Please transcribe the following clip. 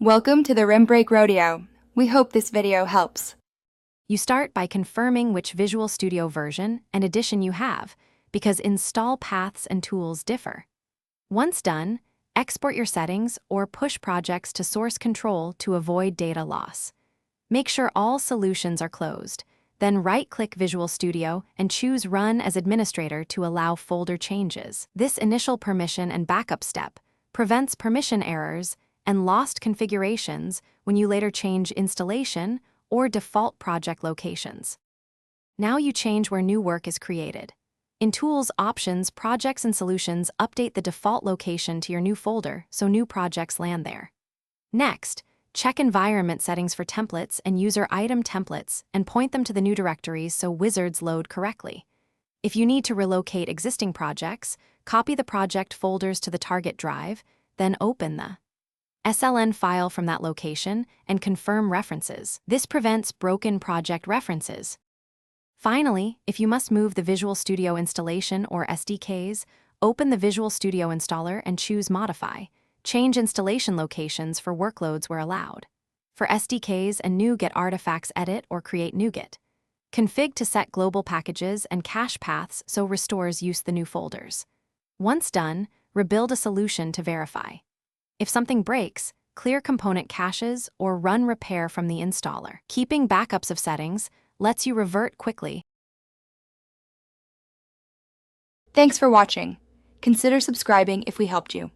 Welcome to the Rim Break Rodeo. We hope this video helps. You start by confirming which Visual Studio version and edition you have, because install paths and tools differ. Once done, export your settings or push projects to source control to avoid data loss. Make sure all solutions are closed, then right-click Visual Studio and choose Run as Administrator to allow folder changes. This initial permission and backup step prevents permission errors and lost configurations when you later change installation or default project locations. Now you change where new work is created. In Tools, Options, Projects, and Solutions, update the default location to your new folder so new projects land there. Next, check environment settings for templates and user item templates and point them to the new directories so wizards load correctly. If you need to relocate existing projects, copy the project folders to the target drive, then open the SLN file from that location and confirm references. This prevents broken project references. Finally, if you must move the Visual Studio installation or SDKs, open the Visual Studio installer and choose Modify. Change installation locations for workloads where allowed. For SDKs and NuGet artifacts, edit or create NuGet. Config to set global packages and cache paths so restores use the new folders. Once done, rebuild a solution to verify. If something breaks, clear component caches or run repair from the installer. Keeping backups of settings lets you revert quickly. Thanks for watching. Consider subscribing if we helped you.